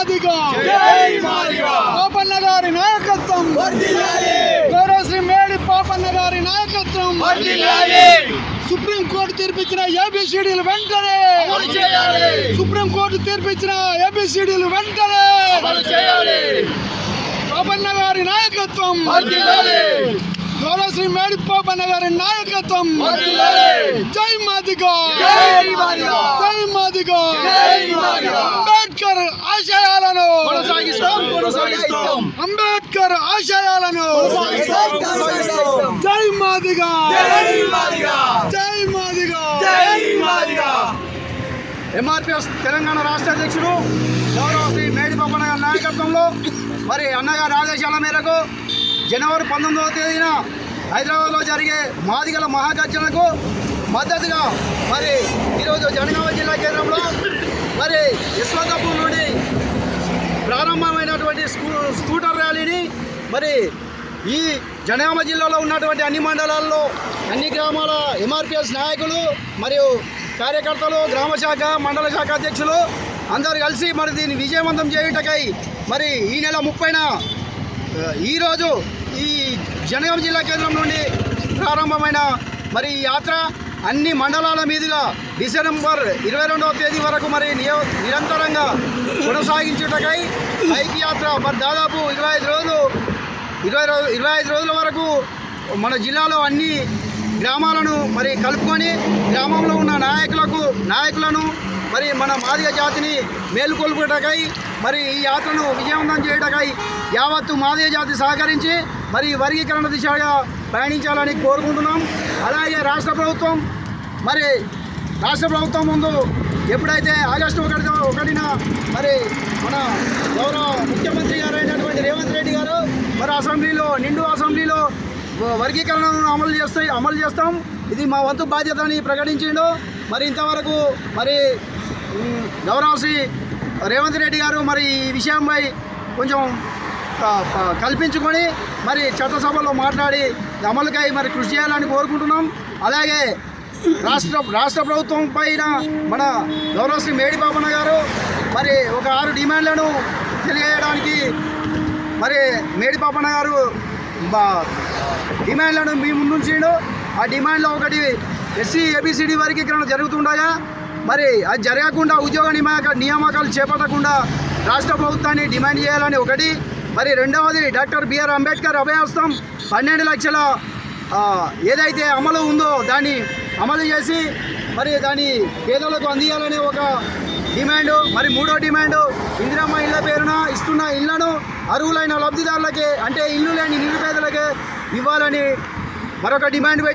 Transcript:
మాదిగా పాపన్న గారి నాయకత్వం, గౌరవ శ్రీ మేడి పాపన్న గారి నాయకత్వం. సుప్రీంకోర్టు తీర్పిచ్చిన ఏబిసిడీలు వెంటనే, సుప్రీంకోర్టు తీర్పిచ్చిన ఏబిసిడీలు వెంటనే పాపన్న గారి నాయకత్వం, గౌరవ శ్రీ మేడి పాపన్న గారి నాయకత్వం. జై మాదిగా, జై మాదిగా. అంబేద్కర్ ఆశయాలను, అంబేద్కర్ ఆశయాలను. జై మాదిగా, జై మాదిగా. ఎంఆర్పిఎస్ తెలంగాణ రాష్ట్ర అధ్యక్షుడు గౌరవ శ్రీ మేడి పాపన్న గారి నాయకత్వంలో మరి అన్నగారి ఆదేశాల మేరకు జనవరి 19వ తేదీన హైదరాబాద్లో జరిగే మాదిగల మహాగర్జనకు మద్దతుగా మరి ఈరోజు జనగామ జిల్లా కేంద్రంలో మరి యశ్వంతపూర్ నుండి ప్రారంభమైనటువంటి స్కూటర్ ర్యాలీని మరి ఈ జనగామ జిల్లాలో ఉన్నటువంటి అన్ని మండలాల్లో అన్ని గ్రామాల ఎంఆర్పిఎస్ నాయకులు మరియు కార్యకర్తలు, గ్రామ శాఖ, మండల శాఖ అధ్యక్షులు అందరూ కలిసి మరి దీన్ని విజయవంతం చేయుటకై మరి ఈ నెల 30న ఈరోజు ఈ జనగామ జిల్లా కేంద్రం నుండి ప్రారంభమైన మరి ఈ యాత్ర అన్ని మండలాల మీదుగా డిసెంబర్ 22వ తేదీ వరకు మరి నిరంతరంగా కొనసాగించుటకై బైక్ యాత్ర మరి దాదాపు 25 రోజుల వరకు మన జిల్లాలో అన్ని గ్రామాలను మరి కలుపుకొని గ్రామంలో ఉన్న నాయకులను మరి మన మాదిగ జాతిని మేలుకొల్పుటకై మరి ఈ యాత్రను విజయవంతం చేయటకై యావత్తు మాదిగ జాతి సహకరించి మరి వర్గీకరణ దిశగా ప్రయాణించాలని కోరుకుంటున్నాం. అలాగే రాష్ట్ర ప్రభుత్వం ముందు ఎప్పుడైతే ఆగస్టు 1న మరి మన గౌరవ ముఖ్యమంత్రి గారు అయినటువంటి రేవంత్ రెడ్డి గారు మరి నిండు అసెంబ్లీలో వర్గీకరణను అమలు చేస్తాం, ఇది మా వంతు బాధ్యత అని ప్రకటించిండు. మరి ఇంతవరకు మరి గౌరవ శ్రీ రేవంత్ రెడ్డి గారు మరి ఈ విషయంపై కొంచెం కల్పించుకొని మరి చట్టసభలో మాట్లాడి అమలుకై మరి కృషి చేయాలని కోరుకుంటున్నాం. అలాగే రాష్ట్ర ప్రభుత్వం పైన మన గౌరవ శ్రీ మేడి పాపన్న గారు మరి ఒక 6 డిమాండ్లను తెలియజేయడానికి మరి మేడి పాపన్న గారు డిమాండ్లను మీ ముందుంచిండు. ఆ డిమాండ్లో ఒకటి ఎస్సీ ఏబిసిడి వర్గీకరణ జరుగుతుండగా మరి అది జరగకుండా ఉద్యోగ నియామకాలు చేపట్టకుండా రాష్ట్ర ప్రభుత్వాన్ని డిమాండ్ చేయాలని ఒకటి. మరి రెండవది డాక్టర్ బిఆర్ అంబేద్కర్ అభయహస్తం 12 లక్షల ఏదైతే అమలు ఉందో దాన్ని అమలు చేసి మరి దాన్ని పేదలకు అందియాలనే ఒక డిమాండు. మరి మూడో డిమాండు ఇందిరమ్మ ఇళ్ల పేరున ఇస్తున్న ఇళ్లను అర్హులైన లబ్ధిదారులకే, అంటే ఇల్లు లేని నిరుపేదలకే ఇవ్వాలని మరొక డిమాండ్ పెట్టి